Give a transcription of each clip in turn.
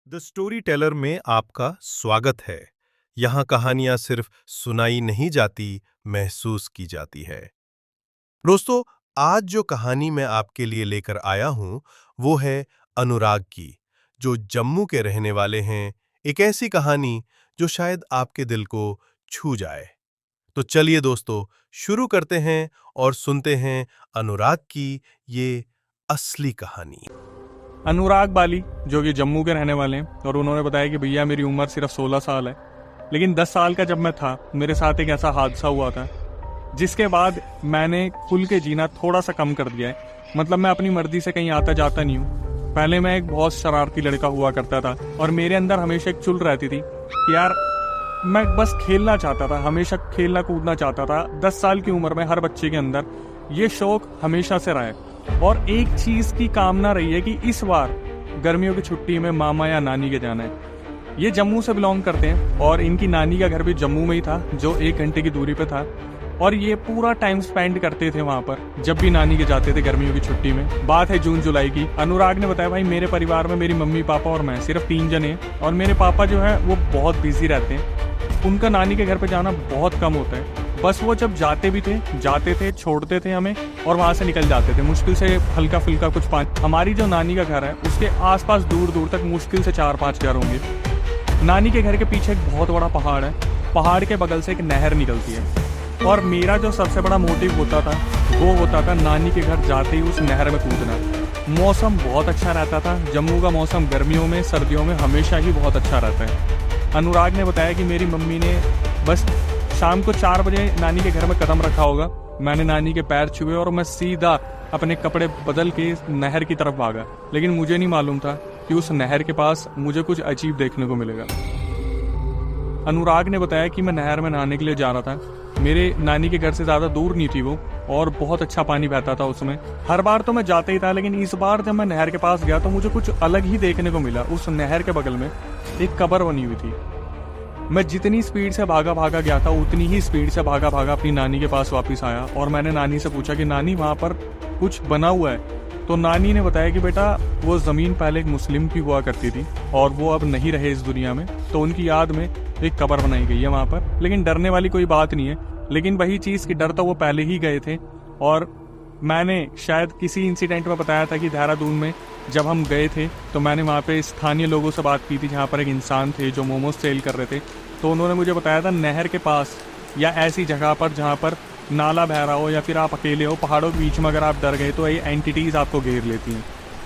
The story teller में आपका स्वागत है। यहाँ कहानियां सिर्फ सुनाई नहीं जाती, महसूस की जाती है। दोस्तों, आज जो कहानी मैं आपके लिए लेकर आया हूँ वो है अनुराग की, जो जम्मू के रहने वाले हैं। एक ऐसी कहानी जो शायद आपके दिल को छू जाए। तो चलिए दोस्तों, शुरू करते हैं और सुनते हैं अनुराग की ये असली कहानी। अनुराग बाली जो कि जम्मू के रहने वाले हैं, और उन्होंने बताया कि भैया मेरी उम्र सिर्फ 16 साल है, लेकिन 10 साल का जब मैं था मेरे साथ एक ऐसा हादसा हुआ था जिसके बाद मैंने खुल के जीना थोड़ा सा कम कर दिया है। मतलब मैं अपनी मर्जी से कहीं आता जाता नहीं हूँ। पहले मैं एक बहुत शरारती लड़का हुआ करता था और मेरे अंदर हमेशा एक चुल रहती थी कि यार मैं बस खेलना चाहता था, हमेशा खेलना कूदना चाहता था। 10 साल की उम्र में हर बच्चे के अंदर ये शौक हमेशा से रहा है। और एक चीज की कामना रही है कि इस बार गर्मियों की छुट्टी में मामा या नानी के जाना है। ये जम्मू से बिलोंग करते हैं और इनकी नानी का घर भी जम्मू में ही था, जो 1 घंटे की दूरी पे था। और ये पूरा टाइम स्पेंड करते थे वहां पर जब भी नानी के जाते थे गर्मियों की छुट्टी में। बात है जून जुलाई की। अनुराग ने बताया भाई मेरे परिवार में मेरी मम्मी पापा और मैं सिर्फ 3 जने हैं, और मेरे पापा जो है वो बहुत बिजी रहते हैं। उनका नानी के घर पे जाना बहुत कम होता है। बस वो जब जाते थे छोड़ते थे हमें और वहां से निकल जाते थे। मुश्किल से हल्का फुल्का कुछ पाँच, हमारी जो नानी का घर है उसके आसपास दूर दूर तक मुश्किल से 4-5 घर होंगे। नानी के घर के पीछे एक बहुत बड़ा पहाड़ है, पहाड़ के बगल से एक नहर निकलती है। और मेरा जो सबसे बड़ा मोटिव होता था वो होता था नानी के घर जाते ही उस नहर में कूदना। मौसम बहुत अच्छा रहता था। जम्मू का मौसम गर्मियों में सर्दियों में हमेशा ही बहुत अच्छा रहता है। अनुराग ने बताया कि मेरी मम्मी ने बस शाम को 4 बजे नानी के घर में कदम रखा होगा, मैंने नानी के पैर छुए और मैं सीधा अपने कपड़े बदल के नहर की तरफ भागा। लेकिन मुझे नहीं मालूम था कि उस नहर के पास मुझे कुछ अजीब देखने को मिलेगा। अनुराग ने बताया कि मैं नहर में नहाने के लिए जा रहा था। मेरे नानी के घर से ज्यादा दूर नहीं थी वो, और बहुत अच्छा पानी बहता था उसमें। हर बार तो मैं जाता ही था, लेकिन इस बार जब मैं नहर के पास गया तो मुझे कुछ अलग ही देखने को मिला। उस नहर के बगल में एक कब्र बनी हुई थी। मैं जितनी स्पीड से भागा गया था उतनी ही स्पीड से भागा अपनी नानी के पास वापस आया, और मैंने नानी से पूछा कि नानी वहां पर कुछ बना हुआ है। तो नानी ने बताया कि बेटा वो जमीन पहले एक मुस्लिम की हुआ करती थी और वो अब नहीं रहे इस दुनिया में, तो उनकी याद में एक कब्र बनाई गई है वहां पर। लेकिन डरने वाली कोई बात नहीं है, लेकिन वही चीज की डर तो वो पहले ही गए थे। और मैंने शायद किसी इंसिडेंट में बताया था कि देहरादून में जब हम गए थे तो मैंने वहाँ पे स्थानीय लोगों से बात की थी, जहाँ पर एक इंसान थे जो मोमोज सेल कर रहे थे। तो उन्होंने मुझे बताया था नहर के पास या ऐसी जगह पर जहाँ पर नाला बह रहा हो या फिर आप अकेले हो पहाड़ों के बीच में, अगर आप डर गए तो ये एंटिटीज आपको घेर लेती हैं।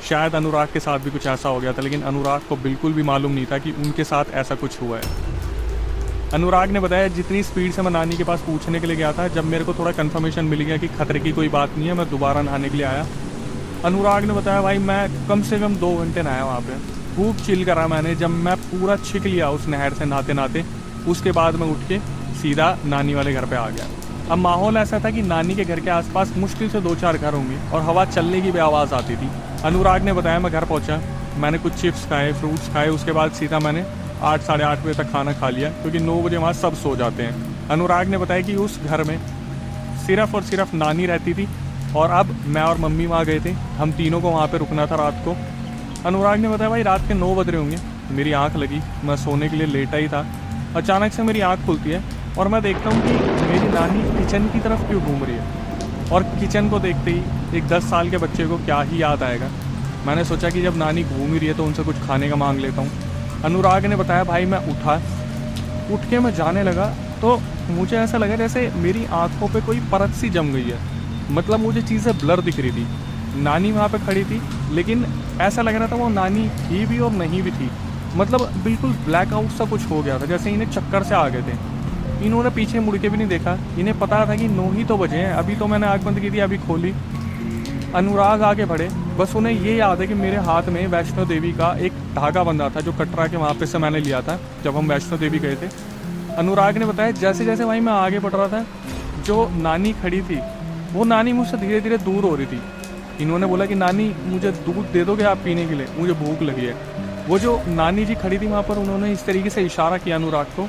शायद अनुराग के साथ भी कुछ ऐसा हो गया था, लेकिन अनुराग को बिल्कुल भी मालूम नहीं था कि उनके साथ ऐसा कुछ हुआ है। अनुराग ने बताया जितनी स्पीड से मैं नानी के पास पूछने के लिए गया था, जब मेरे को थोड़ा कंफर्मेशन मिल गया कि खतरे की कोई बात नहीं है, मैं दोबारा नहाने के लिए आया। अनुराग ने बताया भाई मैं कम से कम 2 घंटे नहाया वहाँ पे, खूब चिल करा मैंने। जब मैं पूरा छिक लिया उस नहर से नहाते नहाते, उसके बाद मैं उठ के सीधा नानी वाले घर पे आ गया। अब माहौल ऐसा था कि नानी के घर के आसपास मुश्किल से 2-4 घर होंगे और हवा चलने की भी आवाज़ आती थी। अनुराग ने बताया मैं घर पहुँचा, मैंने कुछ चिप्स खाए, फ्रूट्स खाए, उसके बाद सीधा मैंने 8-8:30 बजे तक खाना खा लिया, क्योंकि 9 बजे वहाँ सब सो जाते हैं। अनुराग ने बताया कि उस घर में सिर्फ और सिर्फ नानी रहती थी, और अब मैं और मम्मी वहाँ गए थे। हम तीनों को वहाँ पे रुकना था रात को। अनुराग ने बताया भाई रात के 9 बज रहे होंगे, मेरी आंख लगी, मैं सोने के लिए लेटा ही था। अचानक से मेरी आंख खुलती है और मैं देखता हूँ कि मेरी नानी किचन की तरफ क्यों घूम रही है। और किचन को देखते ही एक 10 साल के बच्चे को क्या ही याद आएगा। मैंने सोचा कि जब नानी घूम ही रही है तो उनसे कुछ खाने का मांग लेता हूँ। अनुराग ने बताया भाई मैं उठ के मैं जाने लगा तो मुझे ऐसा लगा जैसे मेरी आंखों पे कोई परत सी जम गई है। मतलब मुझे चीज़ें ब्लर दिख रही थी। नानी वहाँ पे खड़ी थी, लेकिन ऐसा लग रहा था वो नानी थी भी और नहीं भी थी। मतलब बिल्कुल ब्लैकआउट सा कुछ हो गया था, जैसे इन्हें चक्कर से आ गए थे। इन्होंने पीछे मुड़ के भी नहीं देखा, इन्हें पता था कि 9 ही तो बजे हैं, अभी तो मैंने आँख बंद की थी, अभी खोली। अनुराग आगे बढ़े, बस उन्हें ये याद है कि मेरे हाथ में वैष्णो देवी का एक धागा बंधा था जो कटरा के वहाँ पे से मैंने लिया था जब हम वैष्णो देवी गए थे। अनुराग ने बताया जैसे जैसे भाई मैं आगे बढ़ रहा था, जो नानी खड़ी थी वो नानी मुझसे धीरे धीरे दूर हो रही थी। इन्होंने बोला कि नानी मुझे दूध दे दोगे आप पीने के लिए, मुझे भूख लगी है। वो जो नानी जी खड़ी थी वहाँ पर, उन्होंने इस तरीके से इशारा किया अनुराग को।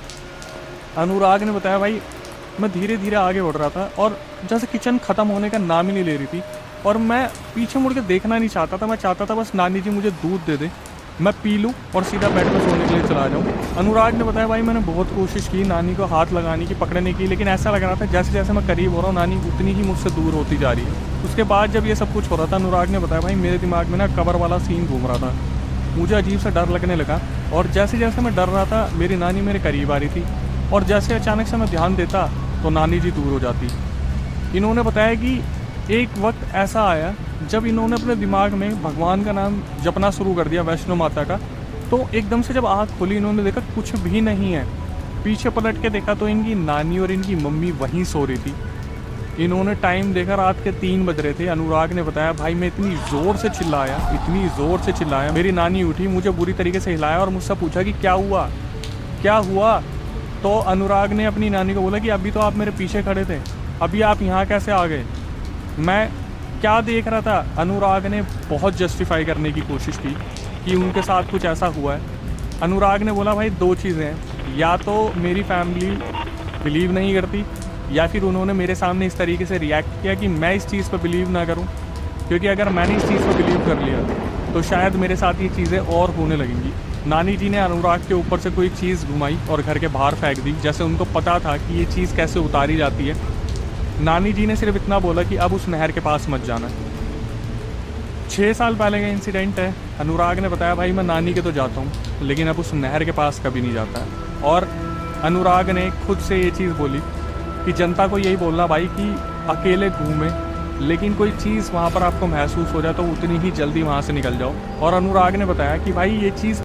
अनुराग ने बताया भाई मैं धीरे धीरे आगे बढ़ रहा था और जैसे किचन ख़त्म होने का नाम ही नहीं ले रही थी, और मैं पीछे मुड़ के देखना नहीं चाहता था। मैं चाहता था बस नानी जी मुझे दूध दे दे मैं पी लूँ और सीधा बेड पे सोने के लिए चला जाऊँ। अनुराग ने बताया भाई मैंने बहुत कोशिश की नानी को हाथ लगाने की, पकड़ने की, लेकिन ऐसा लग रहा था जैसे जैसे मैं करीब हो रहा हूँ नानी उतनी ही मुझसे दूर होती जा रही है। उसके बाद जब ये सब कुछ हो रहा था, अनुराग ने बताया भाई मेरे दिमाग में ना कबर वाला सीन घूम रहा था। मुझे अजीब सा डर लगने लगा और जैसे जैसे मैं डर रहा था मेरी नानी मेरे करीब आ रही थी और जैसे अचानक से मैं ध्यान देता तो नानी जी दूर हो जाती। इन्होंने बताया कि एक वक्त ऐसा आया जब इन्होंने अपने दिमाग में भगवान का नाम जपना शुरू कर दिया, वैष्णो माता का, तो एकदम से जब आँख खोली इन्होंने देखा कुछ भी नहीं है। पीछे पलट के देखा तो इनकी नानी और इनकी मम्मी वहीं सो रही थी। इन्होंने टाइम देखा रात के 3 बज रहे थे। अनुराग ने बताया भाई मैं इतनी ज़ोर से चिल्लाया, इतनी ज़ोर से चिल्लाया, मेरी नानी उठी, मुझे बुरी तरीके से हिलाया और मुझसे पूछा कि क्या हुआ क्या हुआ। तो अनुराग ने अपनी नानी को बोला कि अभी तो आप मेरे पीछे खड़े थे, अभी आप यहाँ कैसे आ गए, मैं क्या देख रहा था। अनुराग ने बहुत जस्टिफाई करने की कोशिश की कि उनके साथ कुछ ऐसा हुआ है। अनुराग ने बोला भाई 2 चीज़ें हैं, या तो मेरी फैमिली बिलीव नहीं करती या फिर उन्होंने मेरे सामने इस तरीके से रिएक्ट किया कि मैं इस चीज़ पर बिलीव ना करूं, क्योंकि अगर मैंने इस चीज़ पर बिलीव कर लिया तो शायद मेरे साथ ये चीज़ें और होने लगेंगी। नानी जी ने अनुराग के ऊपर से कोई चीज़ घुमाई और घर के बाहर फेंक दी, जैसे उनको पता था कि ये चीज़ कैसे उतारी जाती है। नानी जी ने सिर्फ इतना बोला कि अब उस नहर के पास मत जाना। 6 साल पहले का इंसिडेंट है। अनुराग ने बताया भाई मैं नानी के तो जाता हूँ लेकिन अब उस नहर के पास कभी नहीं जाता है। और अनुराग ने खुद से ये चीज़ बोली कि जनता को यही बोलना भाई कि अकेले घूमें, लेकिन कोई चीज़ वहाँ पर आपको महसूस हो जाए तो उतनी ही जल्दी वहाँ से निकल जाओ। और अनुराग ने बताया कि भाई ये चीज़